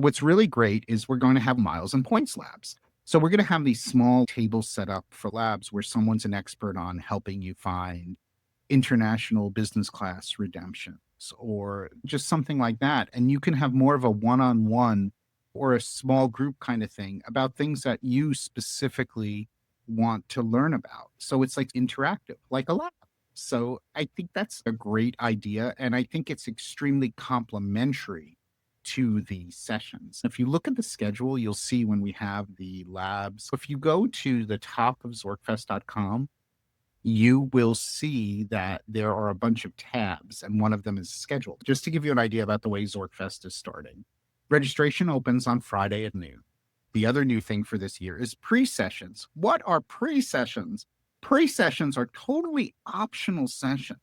What's really great is we're going to have miles and points labs. So we're going to have these small tables set up for labs where someone's an expert on helping you find international business class redemptions or just something like that. And you can have more of a one-on-one or a small group kind of thing about things that you specifically want to learn about. So it's like interactive, like a lab. So I think that's a great idea. And I think it's extremely complementary to the sessions. If you look at the schedule, you'll see when we have the labs. If you go to the top of zorkfest.com, you will see that there are a bunch of tabs, and one of them is scheduled. Just to give you an idea about the way Zorkfest is starting, registration opens on Friday at noon. The other new thing for this year is pre-sessions. What are pre-sessions? Pre-sessions are totally optional sessions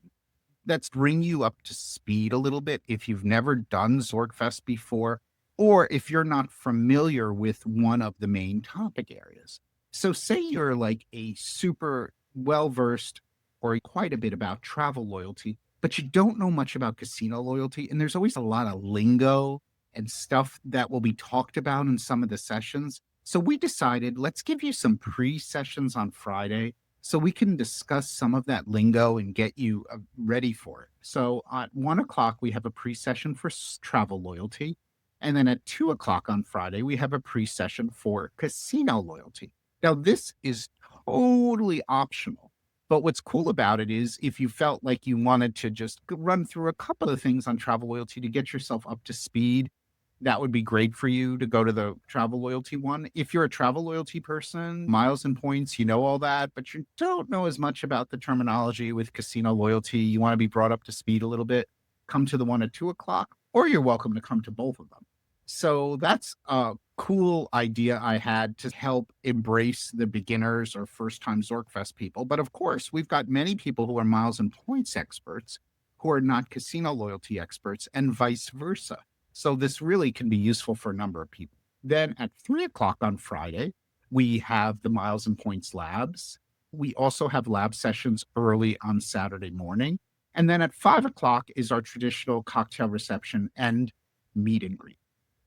that bring you up to speed a little bit if you've never done Zorkfest before, or if you're not familiar with one of the main topic areas. So say you're like a super well-versed or quite a bit about travel loyalty, but you don't know much about casino loyalty. And there's always a lot of lingo and stuff that will be talked about in some of the sessions. So we decided, let's give you some pre-sessions on Friday so we can discuss some of that lingo and get you ready for it. So at 1 o'clock, we have a pre-session for travel loyalty. And then at 2 o'clock on Friday, we have a pre-session for casino loyalty. Now, this is totally optional. But what's cool about it is if you felt like you wanted to just run through a couple of things on travel loyalty to get yourself up to speed, that would be great for you to go to the travel loyalty one. If you're a travel loyalty person, miles and points, you know all that, but you don't know as much about the terminology with casino loyalty, you want to be brought up to speed a little bit, come to the one at 2 o'clock, or you're welcome to come to both of them. So that's a cool idea I had to help embrace the beginners or first time Zorkfest people. But of course, we've got many people who are miles and points experts who are not casino loyalty experts and vice versa. So this really can be useful for a number of people. Then at 3 o'clock on Friday, we have the miles and points labs. We also have lab sessions early on Saturday morning. And then at 5 o'clock is our traditional cocktail reception and meet and greet.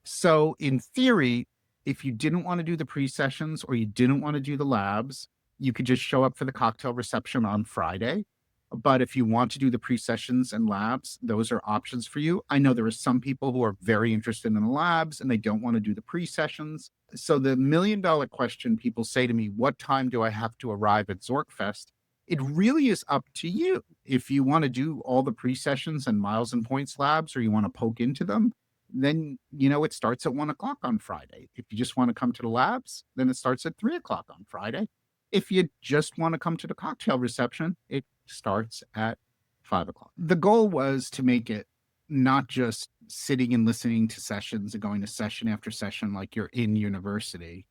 So in theory, if you didn't want to do the pre-sessions or you didn't want to do the labs, you could just show up for the cocktail reception on Friday. But if you want to do the pre-sessions and labs, those are options for you. I know there are some people who are very interested in the labs and they don't want to do the pre-sessions. So the $1,000,000 question people say to me, what time do I have to arrive at Zorkfest? It really is up to you. If you want to do all the pre-sessions and miles and points labs, or you want to poke into them, then, it starts at 1 o'clock on Friday. If you just want to come to the labs, then it starts at 3 o'clock on Friday. If you just want to come to the cocktail reception, it starts at 5 o'clock. The goal was to make it not just sitting and listening to sessions and going to session after session like you're in university.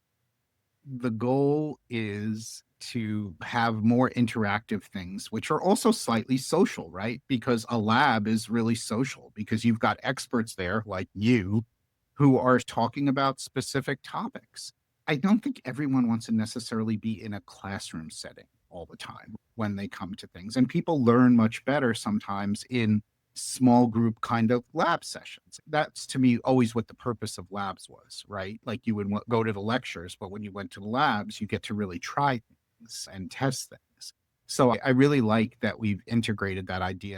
The goal is to have more interactive things, which are also slightly social, right? Because a lab is really social because you've got experts there like you who are talking about specific topics. I don't think everyone wants to necessarily be in a classroom setting all the time when they come to things. And people learn much better sometimes in small group kind of lab sessions. That's to me always what the purpose of labs was, right? Like you would go to the lectures, but when you went to the labs, you get to really try things and test things. So I really like that we've integrated that idea.